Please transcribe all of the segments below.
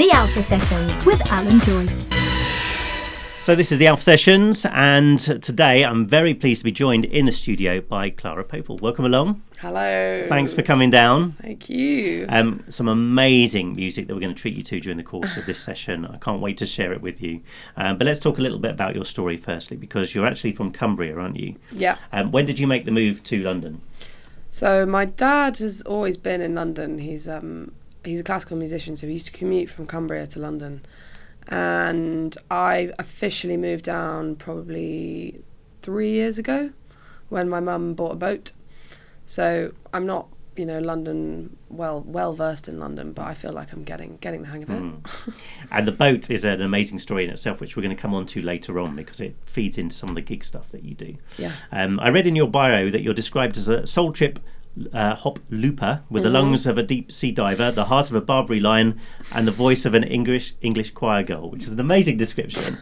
The Alpha Sessions with Alan Joyce. So this is the Alpha Sessions, and today I'm very pleased to be joined in the studio by Clara Pople. Welcome along. Hello. Thanks for coming down. Thank you. Some amazing music that we're going to treat you to during the course of this session. I can't wait to share it with you. But let's talk a little bit about your story firstly, because you're actually from Cumbria, aren't you? Yeah. When did you make the move to London? So my dad has always been in London. He's a classical musician, so he used to commute from Cumbria to London. And I officially moved down probably 3 years ago when my mum bought a boat. So I'm not, London, well versed in London, but I feel like I'm getting the hang of it. And the boat is an amazing story in itself, which we're going to come on to later on because it feeds into some of the gig stuff that you do. Yeah. I read in your bio that you're described as a soul trip hop looper with the lungs of a deep sea diver, the heart of a Barbary lion, and the voice of an English choir girl, which is an amazing description.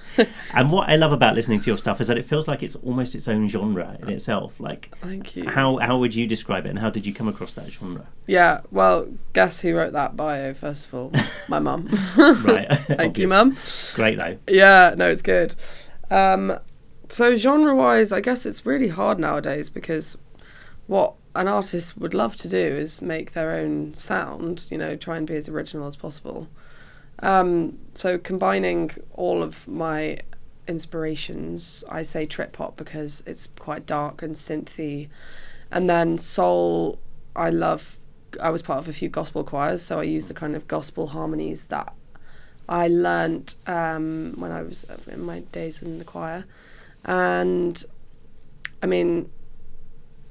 And what I love about listening to your stuff is that it feels like it's almost its own genre in itself. Like, thank you. How would you describe it, and how did you come across that genre? Yeah, well, guess who wrote that bio first of all? My mum. Right. Thank you, Mum. Great though. Yeah, no, it's good. So genre-wise, I guess it's really hard nowadays because what an artist would love to do is make their own sound, try and be as original as possible. So combining all of my inspirations, I say trip hop because it's quite dark and synthy. And then soul, I was part of a few gospel choirs, so I use the kind of gospel harmonies that I learnt when I was in my days in the choir. And I mean,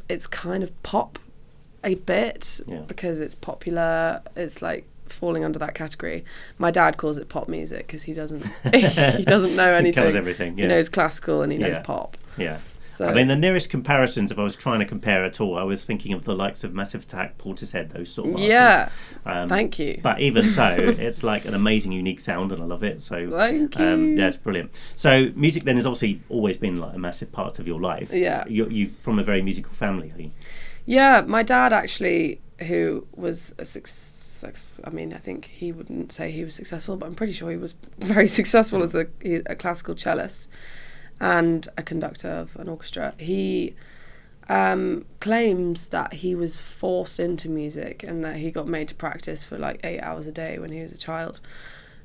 it's kind of pop a bit because it's popular. It's like falling under that category. My dad calls it pop music because he doesn't know anything. He covers everything. Yeah. He knows classical and he knows pop. Yeah. So, I mean, the nearest comparisons, if I was trying to compare at all, I was thinking of the likes of Massive Attack, Portishead, those sort of artists. Yeah, thank you. But even so, it's like an amazing, unique sound, and I love it. So thank you. Yeah, it's brilliant. So music then has obviously always been like a massive part of your life. Yeah. You from a very musical family, are you? Yeah, my dad actually, who was a I think he wouldn't say he was successful, but I'm pretty sure he was very successful as a classical cellist and a conductor of an orchestra. He claims that he was forced into music and that he got made to practice for like 8 hours a day when he was a child.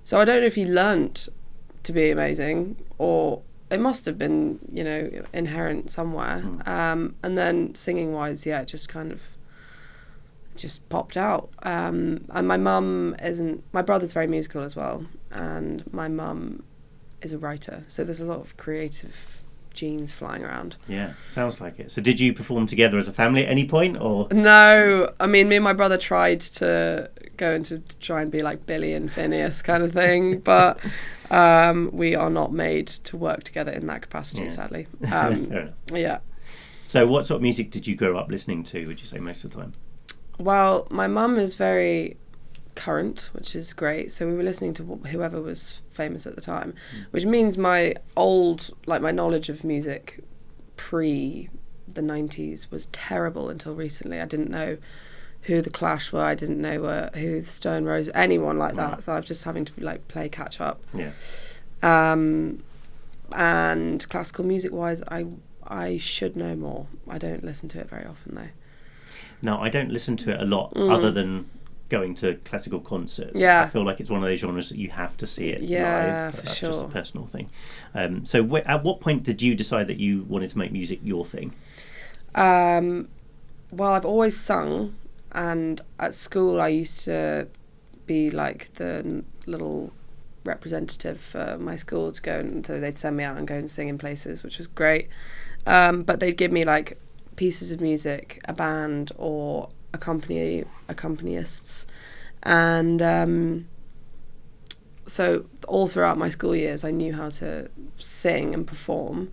So I don't know if he learnt to be amazing or it must have been, inherent somewhere. And then singing wise, it just kind of just popped out. And my brother's very musical as well. And my mum is a writer. So there's a lot of creative genes flying around. Yeah, sounds like it. So did you perform together as a family at any point or? No, I mean, me and my brother tried to go into try and be like Billy and Phineas kind of thing, but we are not made to work together in that capacity, sadly. Fair enough. Yeah. So what sort of music did you grow up listening to, would you say, most of the time? Well, my mum is very current, which is great. So we were listening to whoever was famous at the time, which means my knowledge of music pre the 90s was terrible until recently. I didn't know who the Clash were. I didn't know who the Stone Roses, anyone like that. So I was just having to play catch up. Yeah. And classical music wise, I should know more. I don't listen to it very often though. No, I don't listen to it a lot other than going to classical concerts. Yeah. I feel like it's one of those genres that you have to see it live. For That's sure. just a personal thing. So at what point did you decide that you wanted to make music your thing? Well, I've always sung, and at school I used to be like the little representative for my school to go, and so they'd send me out and go and sing in places, which was great. But they'd give me like pieces of music, a band or accompanists, and so all throughout my school years I knew how to sing and perform,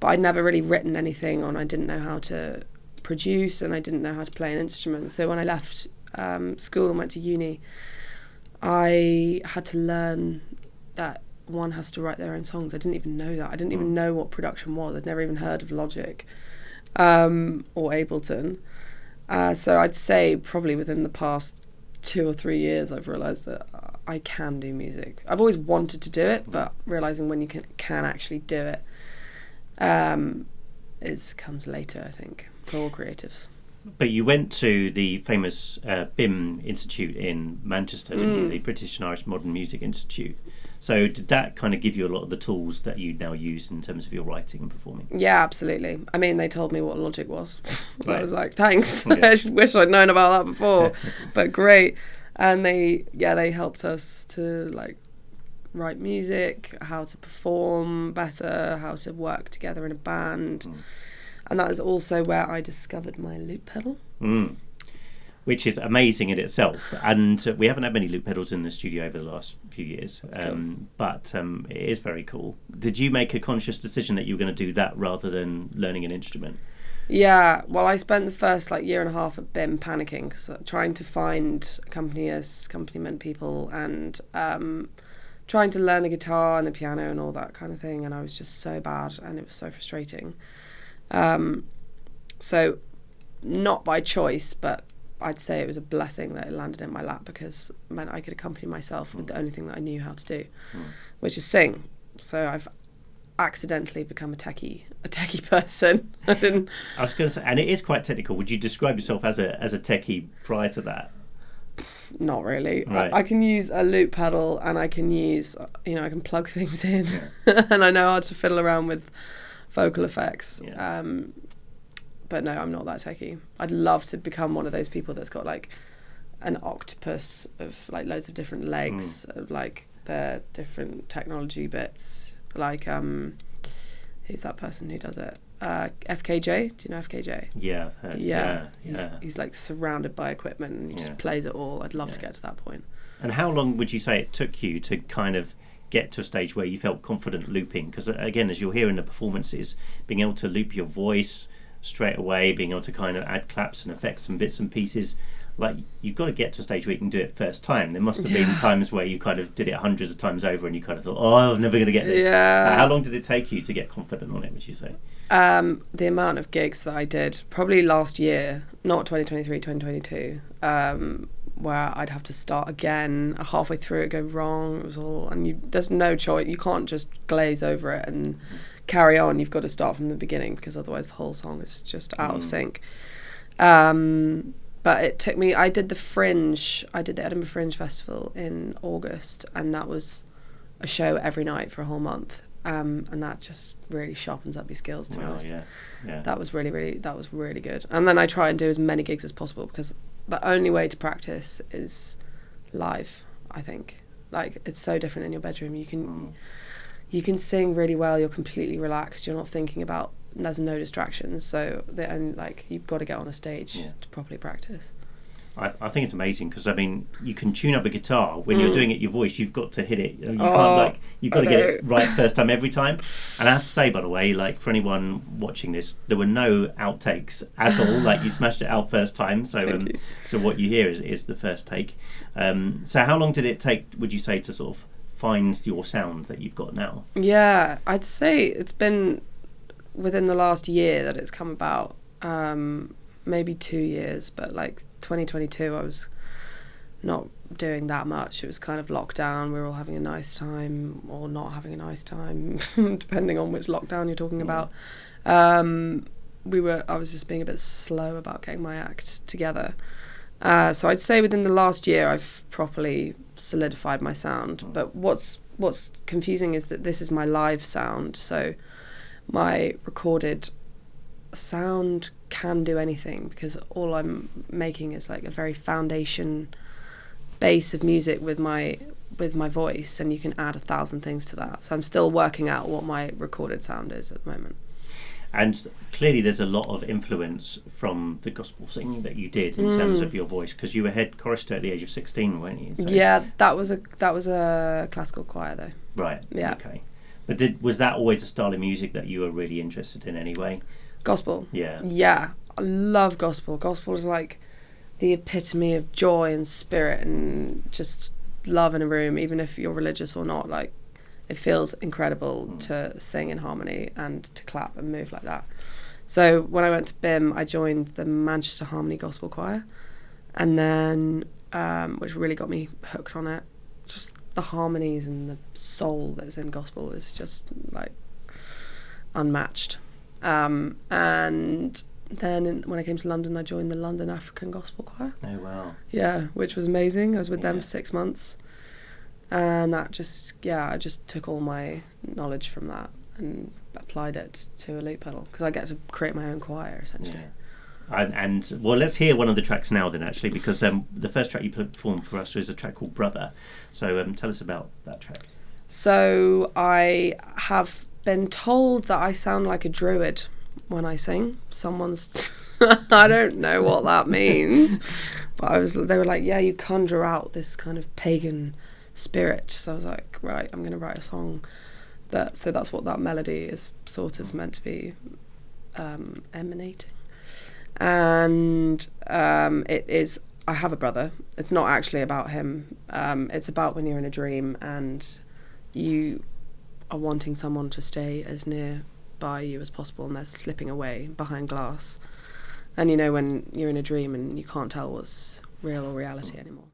but I'd never really written anything, and I didn't know how to produce, and I didn't know how to play an instrument. So when I left school and went to uni, I had to learn that one has to write their own songs. I didn't even know that. I didn't even know what production was. I'd never even heard of Logic or Ableton. So I'd say probably within the past 2 or 3 years I've realised that I can do music. I've always wanted to do it, but realising when you can actually do it comes later, I think, for all creatives. But you went to the famous BIM Institute in Manchester, didn't you? The British and Irish Modern Music Institute. So did that kind of give you a lot of the tools that you now use in terms of your writing and performing? Yeah, absolutely. I mean, they told me what Logic was. Right. I was like, thanks. Yeah. I wish I'd known about that before, but great. And they helped us to like write music, how to perform better, how to work together in a band. And that is also where I discovered my loop pedal. Which is amazing in itself. And we haven't had many loop pedals in the studio over the last few years. Cool. But it is very cool. Did you make a conscious decision that you were going to do that rather than learning an instrument? Yeah, well, I spent the first year and a half at BIM panicking, so trying to find accompaniment people and trying to learn the guitar and the piano and all that kind of thing. And I was just so bad and it was so frustrating. So not by choice, but I'd say it was a blessing that it landed in my lap because it meant I could accompany myself with the only thing that I knew how to do, which is sing. So I've accidentally become a techie person. I was going to say, and it is quite technical. Would you describe yourself as a techie prior to that? Not really. Right. I can use a loop pedal and I can use, I can plug things in and I know how to fiddle around with vocal effects. Yeah. But no, I'm not that techie. I'd love to become one of those people that's got like an octopus of like loads of different legs of like their different technology bits. Like who's that person who does it? FKJ. Do you know FKJ? Yeah, I've heard. Yeah. Yeah. He's like surrounded by equipment and he just plays it all. I'd love to get to that point. And how long would you say it took you to kind of get to a stage where you felt confident looping? Because again, as you'll hear in the performances, being able to loop your voice straight away, being able to kind of add claps and effects and bits and pieces, like you've got to get to a stage where you can do it first time. There must have been times where you kind of did it hundreds of times over and you kind of thought, oh, I'm never going to get this. How long did it take you to get confident on it, would you say? The amount of gigs that I did probably last year, not 2023, 2022, where I'd have to start again halfway through, it go wrong, it was all, and there's no choice. You can't just glaze over it and carry on. You've got to start from the beginning because otherwise the whole song is just out of sync. But it took me, I did the Edinburgh Fringe Festival in August, and that was a show every night for a whole month. And that just really sharpens up your skills, to be honest. Yeah. That was really good. And then I try and do as many gigs as possible because the only way to practice is live, I think. Like, it's so different in your bedroom. You can sing really well, you're completely relaxed, you're not thinking about, there's no distractions, so you've got to get on a stage to properly practice. I think it's amazing because I mean you can tune up a guitar when you're doing it your voice. You've got to hit it. You've got to get it right first time every time. And I have to say, by the way, like for anyone watching this, there were no outtakes at all. Like you smashed it out first time. So so what you hear is the first take. So how long did it take, would you say, to sort of find your sound that you've got now? Yeah, I'd say it's been within the last year that it's come about. Maybe 2 years, but like 2022 I was not doing that much. It was kind of lockdown. We were all having a nice time or not having a nice time depending on which lockdown you're talking about. I was just being a bit slow about getting my act together. So I'd say within the last year I've properly solidified my sound. But what's confusing is that this is my live sound, so my recorded sound can do anything because all I'm making is like a very foundation base of music with my voice, and you can add 1,000 things to that. So I'm still working out what my recorded sound is at the moment. And clearly there's a lot of influence from the gospel singing that you did in terms of your voice, because you were head chorister at the age of 16, weren't you? So yeah, that was a classical choir though. Right. Yeah. Okay. But was that always a style of music that you were really interested in anyway? Gospel. Yeah. Yeah, I love gospel. Gospel is like the epitome of joy and spirit and just love in a room, even if you're religious or not. Like, it feels incredible to sing in harmony and to clap and move like that. So when I went to BIM, I joined the Manchester Harmony Gospel Choir, and then which really got me hooked on it. just the harmonies and the soul that's in gospel is just like unmatched. And then when I came to London, I joined the London African Gospel Choir. Oh, wow. Yeah, which was amazing. I was with them for 6 months. And that just, I just took all my knowledge from that and applied it to a loop pedal, because I get to create my own choir, essentially. Yeah. And well, let's hear one of the tracks now then, actually, because the first track you performed for us was a track called Brother. So tell us about that track. So I have been told that I sound like a druid when I sing. Someone's I don't know what that means, but they were like, yeah, you conjure out this kind of pagan spirit. So I was like, right, I'm going to write a song so that's what that melody is sort of meant to be emanating. And it is, I have a brother. It's not actually about him. It's about when you're in a dream and you are wanting someone to stay as near by you as possible, and they're slipping away behind glass. And you know when you're in a dream and you can't tell what's real or reality anymore.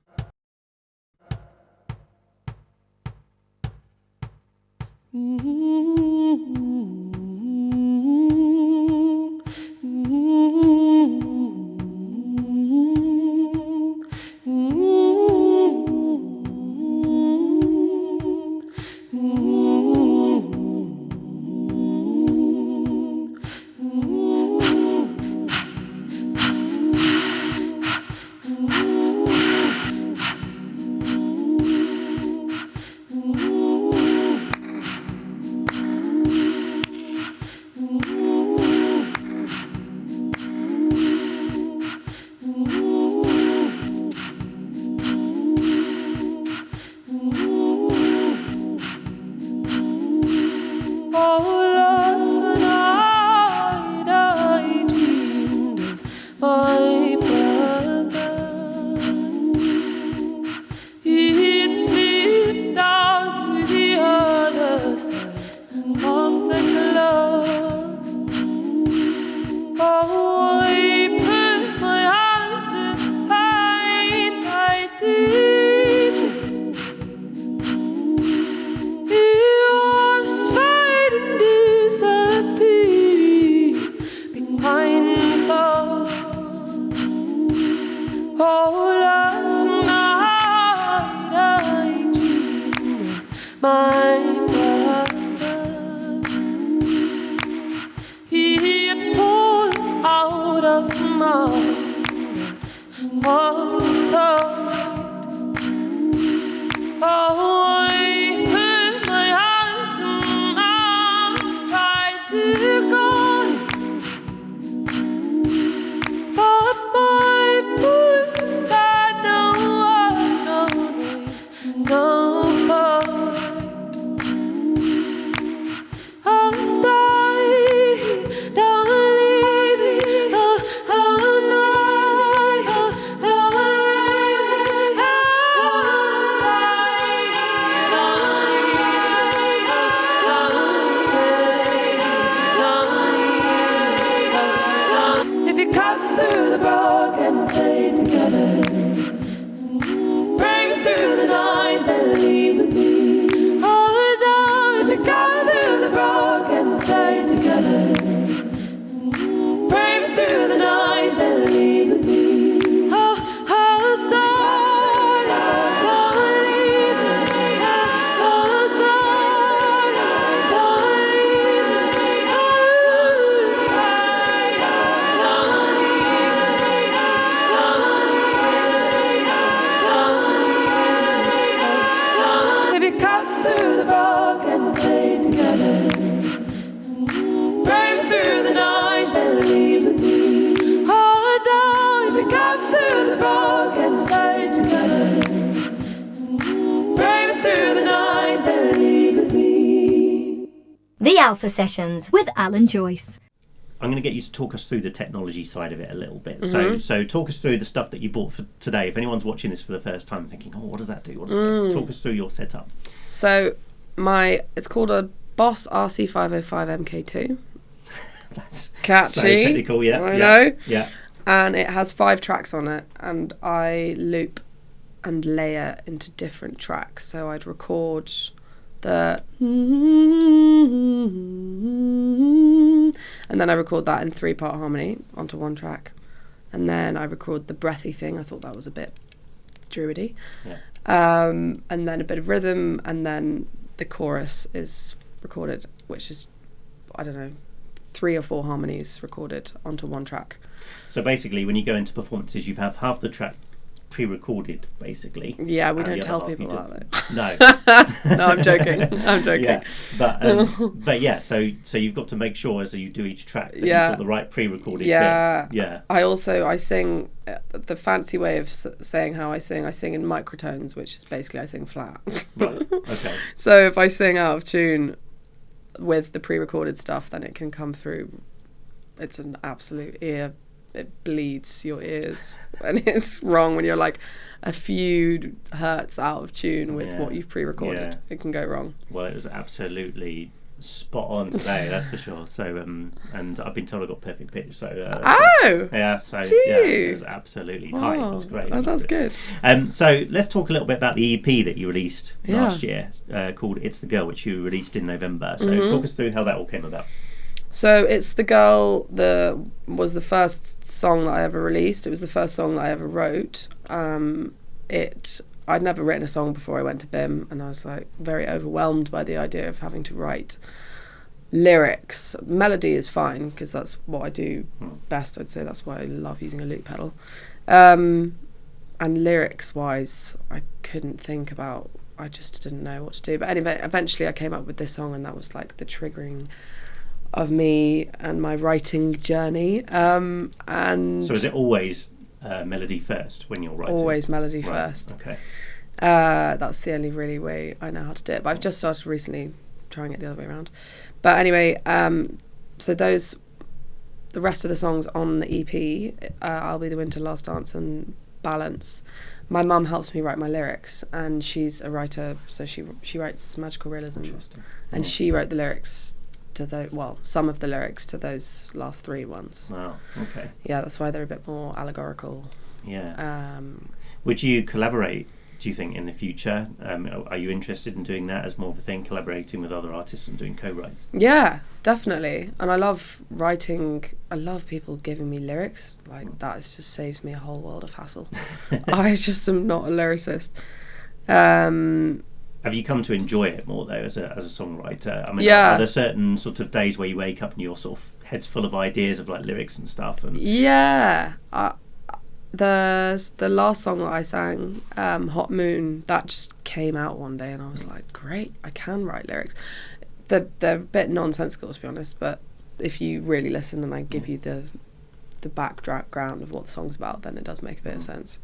The Alpha Sessions with Alan Joyce. I'm going to get you to talk us through the technology side of it a little bit. So talk us through the stuff that you bought for today. If anyone's watching this for the first time thinking, oh, what does that do? What does that? Talk us through your setup. So it's called a Boss RC505 MK2. That's catchy. So technical, I know. Yeah. And it has 5 tracks on it, and I loop and layer into different tracks. So I'd record the and then I record that in 3-part harmony onto one track, and then I record the breathy thing. I thought that was a bit druidy. And then a bit of rhythm, and then the chorus is recorded, which is, I don't know, 3 or 4 harmonies recorded onto one track. So basically, when you go into performances, you have half the track pre-recorded, basically. Yeah, we don't tell people that, though. No. No, I'm joking. I'm joking. Yeah, but yeah, so you've got to make sure as you do each track that you've got the right pre-recorded bit. Yeah. I sing, the fancy way of saying how I sing in microtones, which is basically I sing flat. Right, okay. So if I sing out of tune with the pre-recorded stuff, then it can come through. It's an absolute ear. It bleeds your ears when it's wrong, when you're like a few hertz out of tune with what you've pre-recorded. Yeah. It can go wrong. Well, it was absolutely spot on today, that's for sure. So and I've been told I got perfect pitch, so it was absolutely tight. It was great. Oh, that's good. So let's talk a little bit about the EP that you released last year, called It's the Girl, which you released in November. So talk us through how that all came about. So It's the Girl was the first song that I ever released. It was the first song that I ever wrote. I'd never written a song before I went to BIM, and I was like very overwhelmed by the idea of having to write lyrics. Melody is fine because that's what I do best. I'd say that's why I love using a loop pedal. And lyrics wise, I couldn't think about. I just didn't know what to do. But anyway, eventually I came up with this song, and that was like the triggering of me and my writing journey. And so is it always melody first when you're writing? Always melody first. Okay. That's the only really way I know how to do it. But I've just started recently trying it the other way around. But anyway, so the rest of the songs on the EP, I'll Be the Winter, Last Dance and Balance, my mum helps me write my lyrics, and she's a writer, so she writes magical realism. Interesting. And she wrote the lyrics to some of the lyrics to those last 3 ones. Wow, okay. Yeah, that's why they're a bit more allegorical. Yeah. Would you collaborate, do you think, in the future? Are you interested in doing that as more of a thing, collaborating with other artists and doing co-writes? Yeah, definitely. And I love writing. I love people giving me lyrics. Like, that just saves me a whole world of hassle. I just am not a lyricist. Have you come to enjoy it more, though, as a songwriter? I mean, are there certain sort of days where you wake up and your sort of head's full of ideas of like lyrics and stuff? And yeah, the last song that I sang, Hot Moon, that just came out one day, and I was like, great, I can write lyrics. They're a bit nonsensical, to be honest, but if you really listen and I give you the background of what the song's about, then it does make a bit of sense.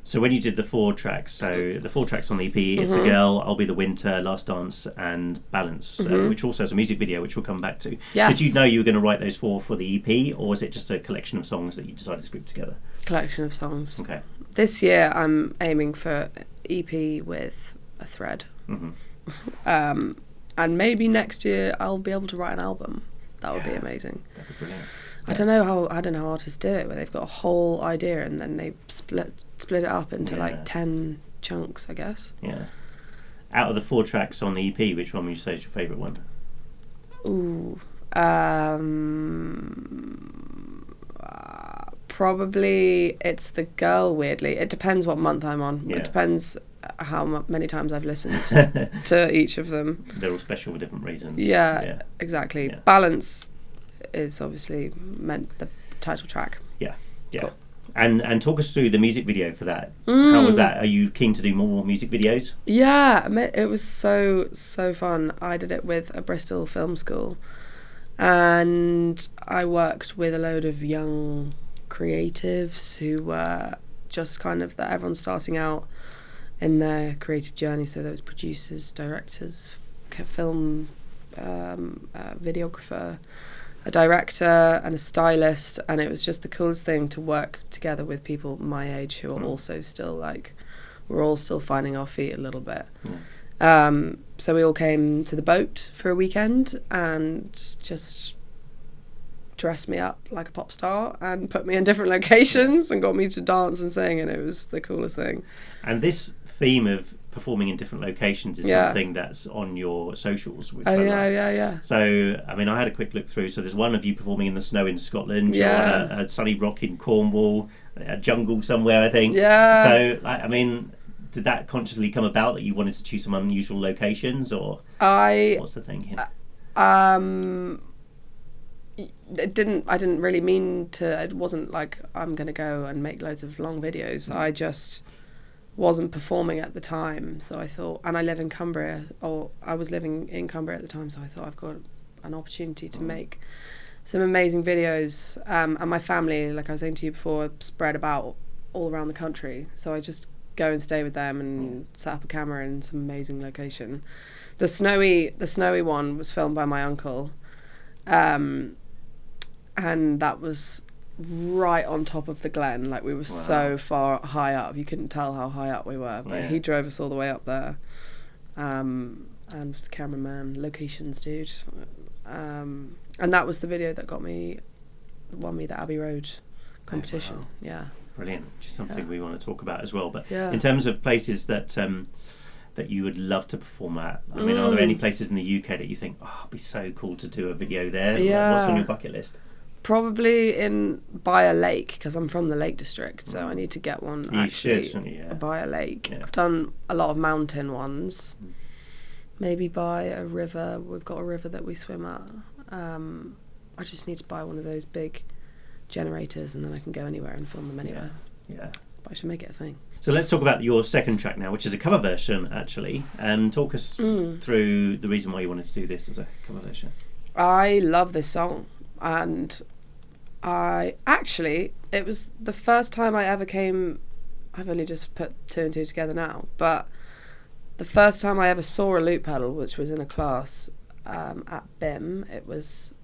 So when you did the 4 tracks, so the 4 tracks on the EP, It's the Girl, I'll Be the Winter, Last Dance and Balance, which also has a music video, which we'll come back to. Yes. Did you know you were going to write those 4 for the EP, or was it just a collection of songs that you decided to group together? Collection of songs. Okay. This year I'm aiming for EP with a thread. And maybe next year I'll be able to write an album. That would be amazing. That'd be brilliant. I don't know how artists do it, where they've got a whole idea and then they split it up into like 10 chunks, I guess. Yeah. Out of the 4 tracks on the EP, which one would you say is your favourite one? Ooh. Probably It's the Girl, weirdly. It depends what month I'm on. Yeah. It depends how many times I've listened to each of them. They're all special for different reasons. Yeah. Exactly. Yeah. Balance is obviously meant the title track. Yeah. Cool. And talk us through the music video for that. How was that? Are you keen to do more music videos? Yeah, it was so fun. I did it with a Bristol film school, and I worked with a load of young creatives who were just kind of that everyone's starting out in their creative journey. So there was producers, directors, film videographer, a director and a stylist, and it was just the coolest thing to work together with people my age who are also still like, we're all still finding our feet a little bit. So we all came to the boat for a weekend and just dressed me up like a pop star and put me in different locations and got me to dance and sing, and it was the coolest thing. And this theme of performing in different locations is something that's on your socials, which I love. Yeah. So, I mean, I had a quick look through. So there's one of you performing in the snow in Scotland. You're on a sunny rock in Cornwall, a jungle somewhere, I think. Yeah. So, I mean, did that consciously come about that you wanted to choose some unusual locations, or what's the thing here? I didn't really mean to. It wasn't like I'm going to go and make loads of long videos. I just wasn't performing at the time, so I thought, and I live in Cumbria, or I was living in Cumbria at the time, so I thought I've got an opportunity to make some amazing videos, and my family, like I was saying to you before, spread about all around the country, so I just go and stay with them and set up a camera in some amazing location. The snowy one was filmed by my uncle, and that was right on top of the glen. Like, we were so far high up, you couldn't tell how high up we were, but he drove us all the way up there, and was the cameraman, locations dude, and that was the video that won me the Abbey Road competition. Brilliant. Just something we want to talk about as well. But in terms of places that that you would love to perform at, I mean, are there any places in the UK that you think, it'd be so cool to do a video there? What's on your bucket list? Probably by a lake, because I'm from the Lake District, so I need to get one by a lake. I've done a lot of mountain ones. Maybe by a river. We've got a river that we swim at. I just need to buy one of those big generators, and then I can go anywhere and film them anywhere. But I should make it a thing. So let's talk about your second track now, which is a cover version, actually. Talk us through the reason why you wanted to do this as a cover version. I love this song, and it was the first time I ever came, I've only just put two and two together now, but the first time I ever saw a loop pedal, which was in a class at BIM, it was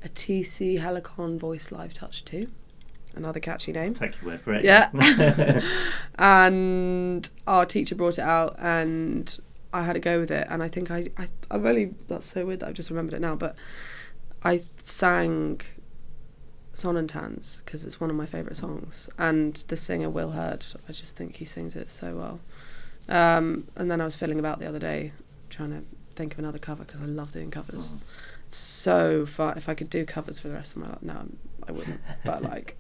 a TC Helicon Voice Live Touch 2. Another catchy name. I'll take your word for it. Yeah. And our teacher brought it out, and I had to go with it. And I think I've only, that's so weird that I've just remembered it now, but I sang Sonnentanz because it's one of my favourite songs. And the singer, Will Hurd, I just think he sings it so well. And then I was fiddling about the other day trying to think of another cover, because I love doing covers. It's so fun. If I could do covers for the rest of my life, no, I wouldn't. But like,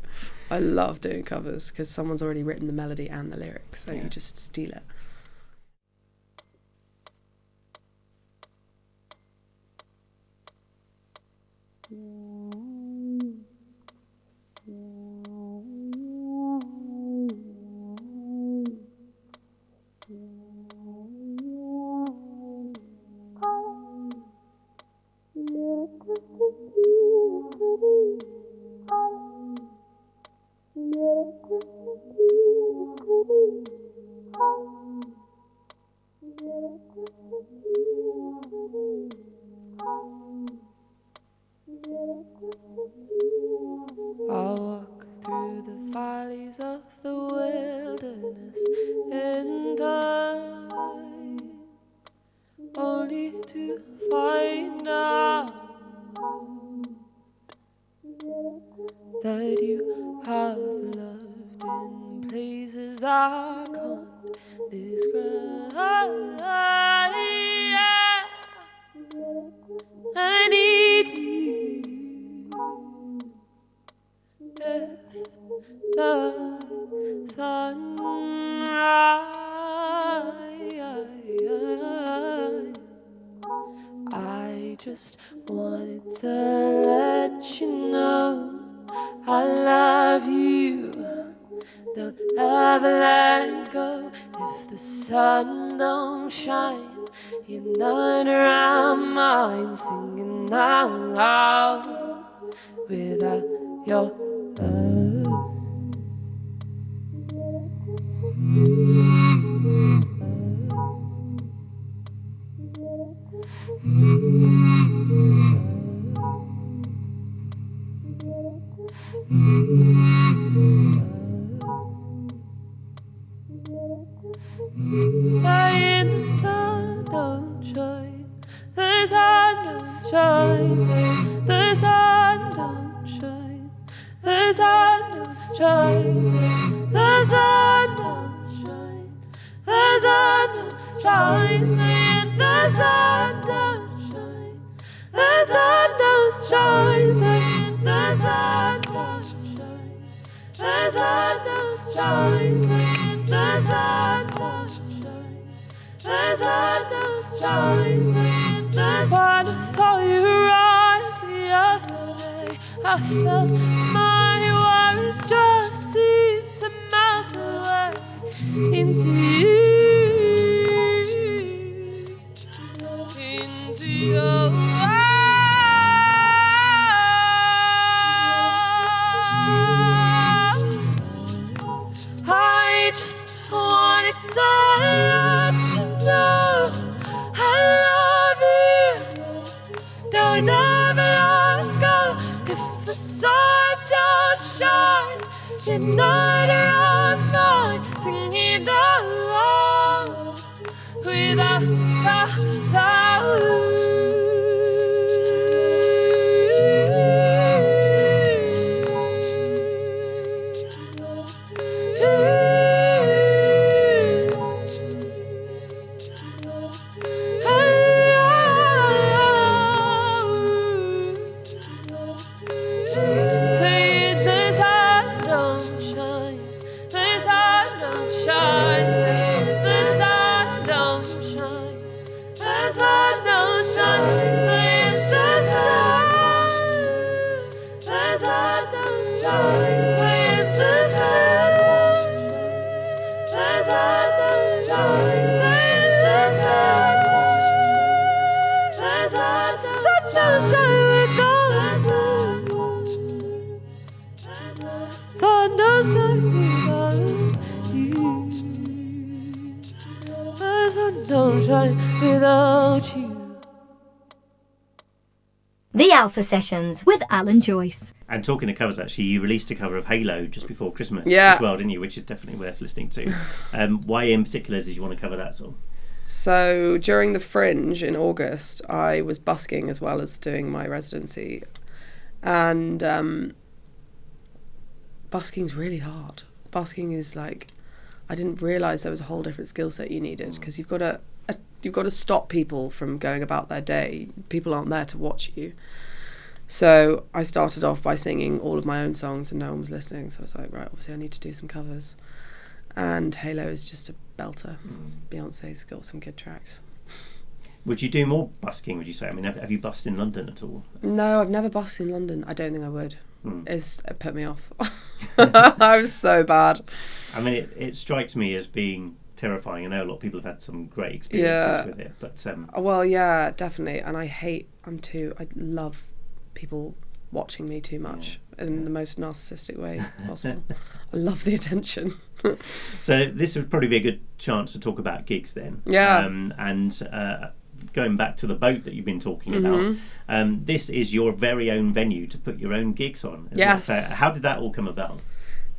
I love doing covers because someone's already written the melody and the lyrics, so you just steal it. I'll walk through the valleys of the wilderness in time, only to find out that you have loved in places I can't describe. I need you. If the sun rises, I just wanted to let you know I love you. Don't ever let go. If the sun don't shine, you're not around mine, singing out loud without your love. Saying the sun don't shine, the sun don't shine, say the sun don't shine. the sun don't shine, say the sun don't shine, the sun don't shine, say the sun don't shine, the sun don't shine, say the sun don't shine, the sun don't shine, say the sun don't shine, the sun don't shine, say the sun. When I saw you rise the other day, I felt my worries just seem to melt away into you, into your eyes. I just wanted to let you know I love you. Don't ever let go. If the sun don't shine, you're not around mine. Singing along without you. Say the sun don't shine, the sun don't shine, say the sun don't shine, the sun don't shine, say the sun don't shine, say the sun don't shine, say the sun don't shine without you. Sun don't shine without you. The sun don't shine without you. The Alpha Sessions with Alan Joyce. And talking of covers, actually, you released a cover of Halo just before Christmas Yeah. as well, didn't you? Which is definitely worth listening to. Why in particular did you want to cover that song? So during the Fringe in August, I was busking as well as doing my residency. And busking's really hard. Busking is like, I didn't realise there was a whole different skill set you needed, because you've got to stop people from going about their day. People aren't there to watch you. So I started off by singing all of my own songs and no one was listening. So I was like, right, obviously I need to do some covers. And Halo is just a belter. Beyonce's got some good tracks. Would you do more busking, would you say? I mean, have you busked in London at all? No, I've never busked in London. I don't think I would. It put me off. I'm so bad. I mean, it strikes me as being terrifying. I know a lot of people have had some great experiences with it, but well, yeah, definitely. And I love people watching me too much in the most narcissistic way possible. I love the attention. So this would probably be a good chance to talk about gigs then. Yeah. Going back to the boat that you've been talking about, this is your very own venue to put your own gigs on. Yes. So how did that all come about?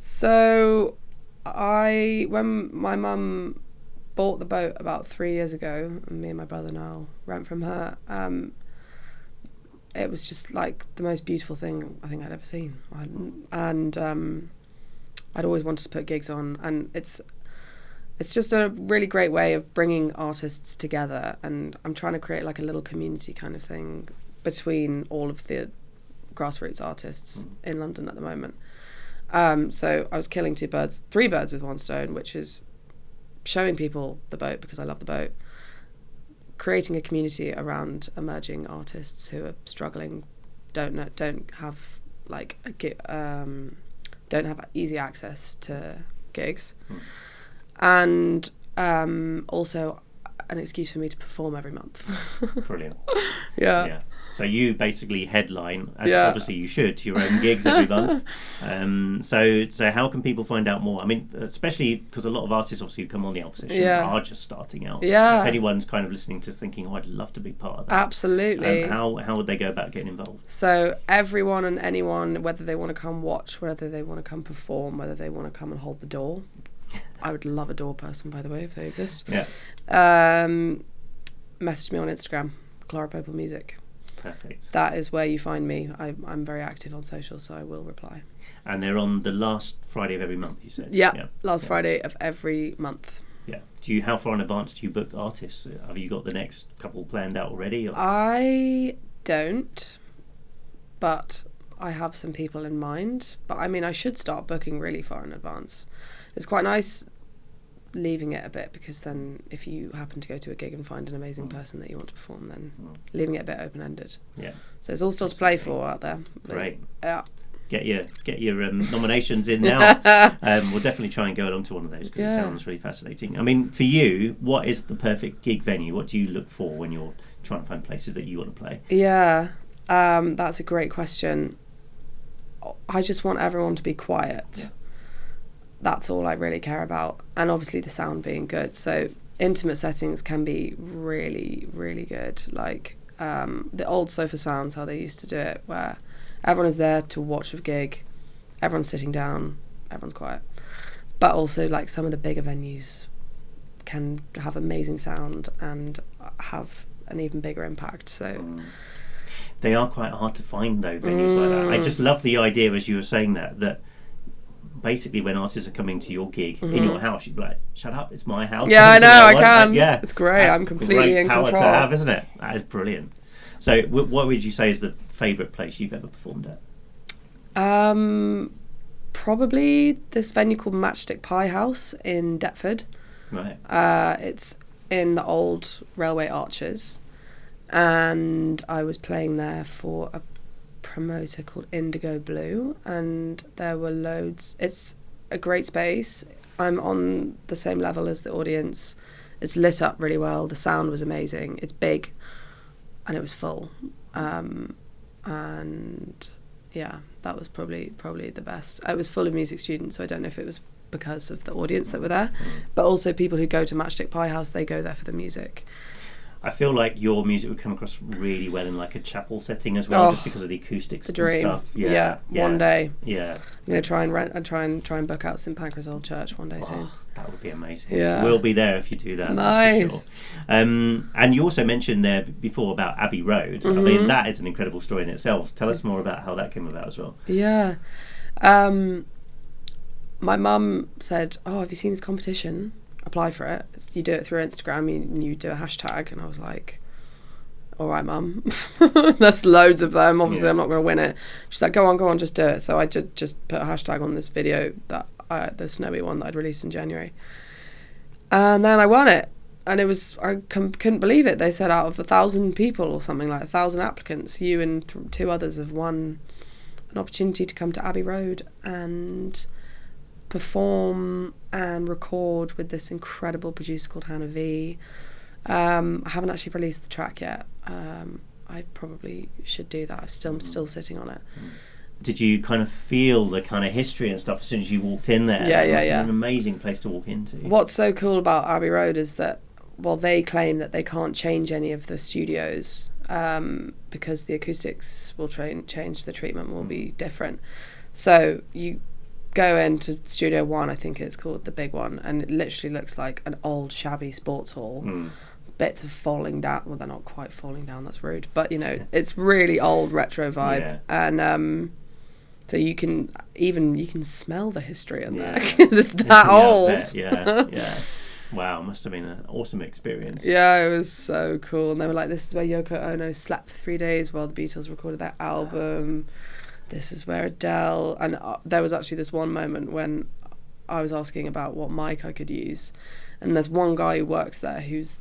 So when my mum bought the boat about 3 years ago, and me and my brother now rent from her, it was just like the most beautiful thing I think I'd ever seen. I'd always wanted to put gigs on, and it's just a really great way of bringing artists together, and I'm trying to create like a little community kind of thing between all of the grassroots artists in London at the moment. So I was killing three birds with one stone, which is showing people the boat because I love the boat, creating a community around emerging artists who are struggling, don't have easy access to gigs, and also an excuse for me to perform every month. Brilliant. Yeah. So you basically headline, as obviously you should, your own gigs every month. So how can people find out more? I mean, especially because a lot of artists obviously who come on the Alpha Sessions are just starting out. Yeah. If anyone's kind of listening to thinking, I'd love to be part of that. Absolutely. How would they go about getting involved? So everyone and anyone, whether they want to come watch, whether they want to come perform, whether they want to come and hold the door. I would love a door person, by the way, if they exist. Yeah. Message me on Instagram, Clara Pople Music. Perfect. that is where you find me. I'm very active on social, so I will reply. And they're on the last Friday of every month, you said? Yeah, last Friday of every month. Yeah. How far in advance do you book artists? Have you got the next couple planned out already? Or? I don't, but I have some people in mind. But I mean, I should start booking really far in advance. It's quite nice leaving it a bit, because then if you happen to go to a gig and find an amazing person that you want to perform, then leaving it a bit open-ended. Yeah. So it's all still to play for out there. Great. Yeah. Get your nominations in now. We'll definitely try and go along to one of those, because it sounds really fascinating. I mean, for you, what is the perfect gig venue? What do you look for when you're trying to find places that you want to play? Yeah, that's a great question. I just want everyone to be quiet. Yeah. That's all I really care about. And obviously the sound being good. So intimate settings can be really, really good. Like the old Sofa Sounds, how they used to do it, where everyone is there to watch a gig, everyone's sitting down, everyone's quiet. But also, like, some of the bigger venues can have amazing sound and have an even bigger impact. So they are quite hard to find, though, venues like that. I just love the idea, as you were saying, that basically when artists are coming to your gig in your house, you'd be like, shut up, it's my house. Yeah, I know, I can. Like, it's great. I'm completely great in power control. to have, isn't it? That is brilliant. So what would you say is the favourite place you've ever performed at? Probably this venue called Matchstick Pie House in Deptford. Right. It's in the old railway arches, and I was playing there for a promoter called Indigo Blue, and there were loads. It's a great space. I'm on the same level as the audience. It's lit up really well. The sound was amazing. It's big, and it was full. And yeah, that was probably the best. It was full of music students, so I don't know if it was because of the audience that were there, but also people who go to Matchstick Pie House, they go there for the music. I feel like your music would come across really well in like a chapel setting as well, just because of the acoustics and stuff. Yeah, one day. Yeah, I'm gonna try and book out St Pancras Old Church one day soon. That would be amazing. Yeah, we'll be there if you do that. Nice. That's for sure. And you also mentioned there before about Abbey Road. Mm-hmm. I mean, that is an incredible story in itself. Tell us more about how that came about as well. Yeah, my mum said, "Oh, have you seen this competition? Apply for it. You do it through Instagram, you do a hashtag." And I was like, all right, mum. There's loads of them. Obviously, I'm not going to win it. She's like, go on, just do it. So I just put a hashtag on this video, the snowy one that I'd released in January. And then I won it. And it was, I couldn't believe it. They said out of 1,000 people or something, like 1,000 applicants, you and two others have won an opportunity to come to Abbey Road and perform and record with this incredible producer called Hannah V. I haven't actually released the track yet. I probably should do that. I'm still sitting on it. Did you kind of feel the kind of history and stuff as soon as you walked in there? Yeah. It's an amazing place to walk into. What's so cool about Abbey Road is that, well, they claim that they can't change any of the studios because the acoustics will change, the treatment will be different. So you go into Studio 1, I think it's called, the big one, and it literally looks like an old shabby sports hall. Bits of falling down. Well, they're not quite falling down, that's rude, but you know, it's really old retro vibe. And so you can smell the history in there because it's that old. Yeah. Wow, must have been an awesome experience. Yeah, it was so cool. And they were like, this is where Yoko Ono slept for 3 days while the Beatles recorded their album. This is where Adele... And there was actually this one moment when I was asking about what mic I could use. And there's one guy who works there who's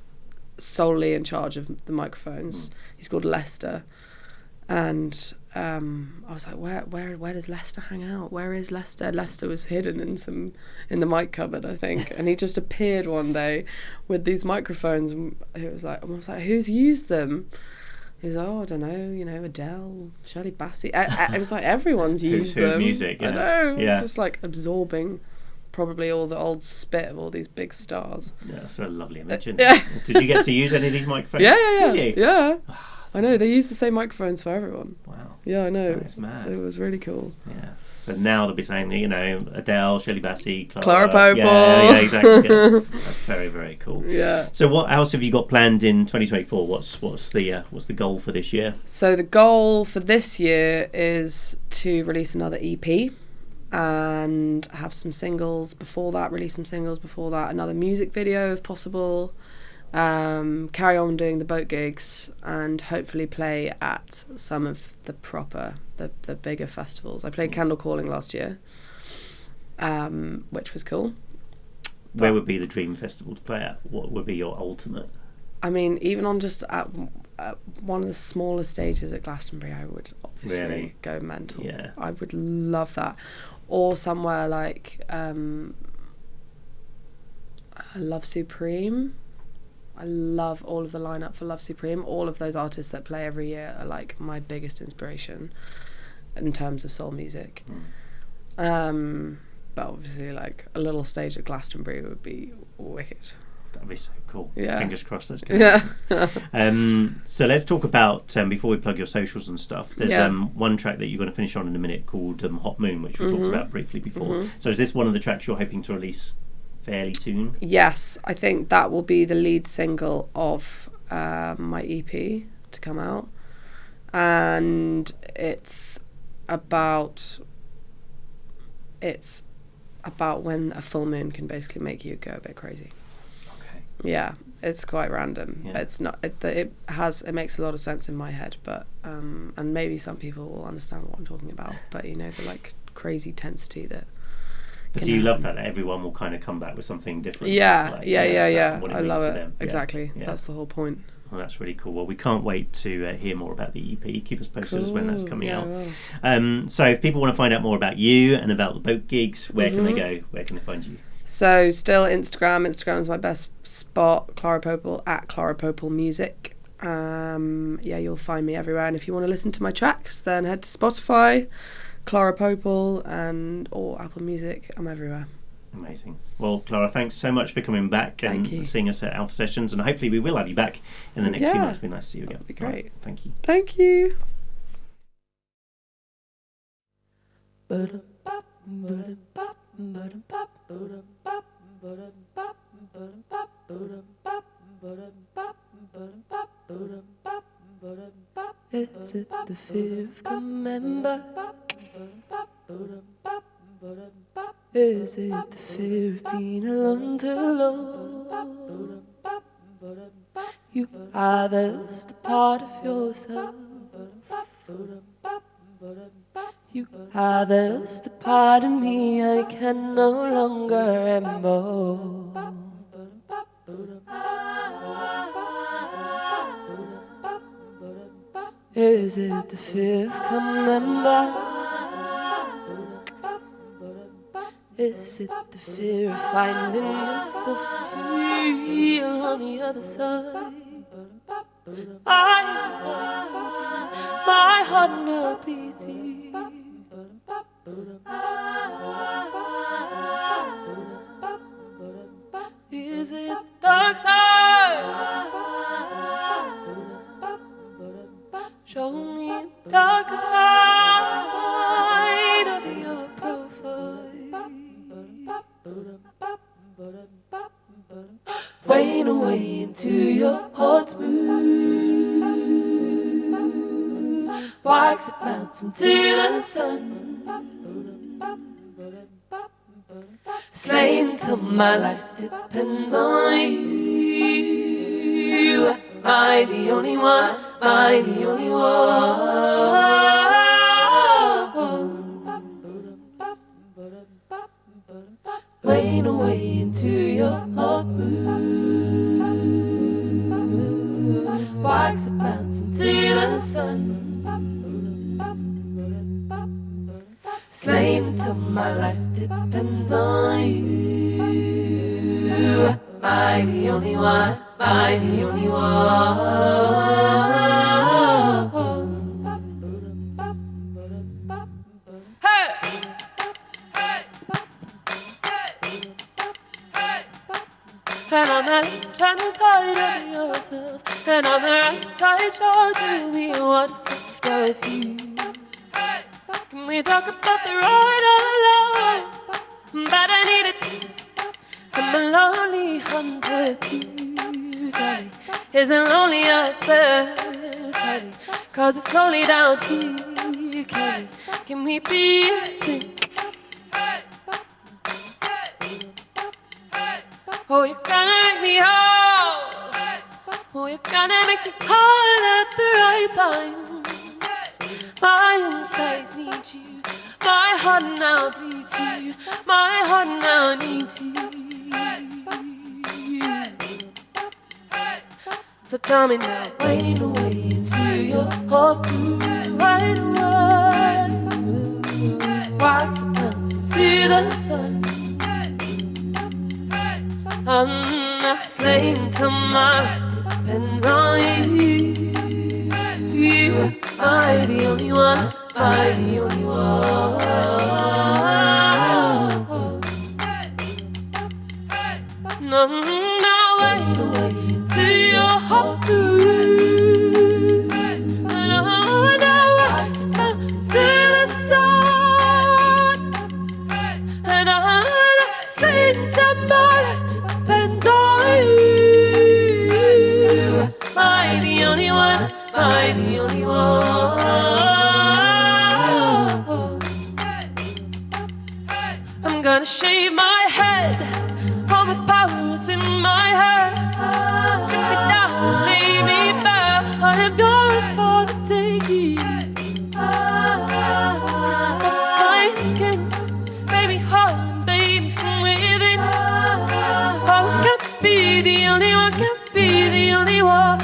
solely in charge of the microphones. He's called Lester. And I was like, where does Lester hang out? Where is Lester? Lester was hidden in the mic cupboard, I think. And he just appeared one day with these microphones. And I was like, who's used them? He was like, I don't know, Adele, Shirley Bassey. It was like everyone's used them. Music, I know. It's just like absorbing probably all the old spit of all these big stars. Yeah, that's a lovely image. Did you get to use any of these microphones? Yeah. Did you? Yeah. I know, they use the same microphones for everyone. Wow. Yeah, I know. That's mad. It was really cool. Yeah. So now they'll be saying, Adele, Shirley Bassey, Clara Pople. Yeah, exactly. Yeah. That's very, very cool. Yeah. So what else have you got planned in 2024? What's the goal for this year? So the goal for this year is to release another EP and have some singles before that, another music video if possible, carry on doing the boat gigs, and hopefully play at some of the bigger festivals. I played Candle Calling last year, which was cool. Where would be the dream festival to play at? What would be your ultimate? I mean, even on just at one of the smaller stages at Glastonbury, I would obviously go mental. Yeah. I would love that. Or somewhere like Love Supreme. I love all of the lineup for Love Supreme. All of those artists that play every year are like my biggest inspiration in terms of soul music. But obviously, like a little stage at Glastonbury would be wicked. That'd be so cool. Yeah. Fingers crossed that's going to happen. So let's talk about, before we plug your socials and stuff, there's one track that you're going to finish on in a minute called Hot Moon, which we talked about briefly before. So is this one of the tracks you're hoping to release fairly soon? Yes, I think that will be the lead single of my EP to come out. And it's about when a full moon can basically make you go a bit crazy. Yeah, it's quite random. Yeah. It's not. It makes a lot of sense in my head, but and maybe some people will understand what I'm talking about. But the like crazy tensity that. But do you love that everyone will kind of come back with something different? Yeah. I love it. Them. Exactly. Yeah. That's the whole point. Well, that's really cool. Well, we can't wait to hear more about the EP. Keep us posted as when that's coming out. So if people want to find out more about you and about the boat gigs, where can they go? Where can they find you? So still Instagram. Instagram is my best spot. Clara Pople at Clara Pople Music. You'll find me everywhere. And if you want to listen to my tracks, then head to Spotify, Clara Pople, or Apple Music. I'm everywhere. Amazing. Well, Clara, thanks so much for coming back and seeing us at Alpha Sessions, and hopefully we will have you back in the next few months. It'd be nice to see you again. That'd be great. Right, thank you. Thank you. Is it the fear of coming back? Is it the fear of being alone too long? You have lost a part of yourself. You have lost a part of me I can no longer remember. Is it the fear of coming back? Is it the fear of finding yourself too real on the other side? I am so excited, my heart now bleeds you. Is it the dark side? Show me the darker side of your profile. Wane away into your heart's moon. Wax it melts into the sun. Slain till my life depends on you. Am I the only one? Am I the only one? Wane away into your heart moon. Wax it melts into the sun. Slain until my life depends on you. Am I the only one? Am I the only one? And on the left-hand side of yourself, and on the right side, show to me what's left of you. Can we talk about the road all alone? But I need it. I'm a lonely hunter too, darling. Isn't lonely out there, darling? 'Cause it's lonely down here, can we be sick? Oh, you're gonna make me whole. Oh, you're gonna make me whole at the right time. My insides need you. My heart now bleeds you. My heart now needs you. So tell me now, wait away into your heart, right away. What's the answer to the sun? I'm not saying tomorrow depends on you. Am I the only one? Am I the only one? No, no, wait away to your heart. And I know what's about to the sun. And I'm not saying tomorrow depends on you. Am I the only one? Am I the only one? I'm gonna shave my head, all the powers in my head. Strip me down, lay me bare. I am yours for the taking. Crisp up my skin, baby heart and baby from within. Oh, I can't be the only one, can't be the only one.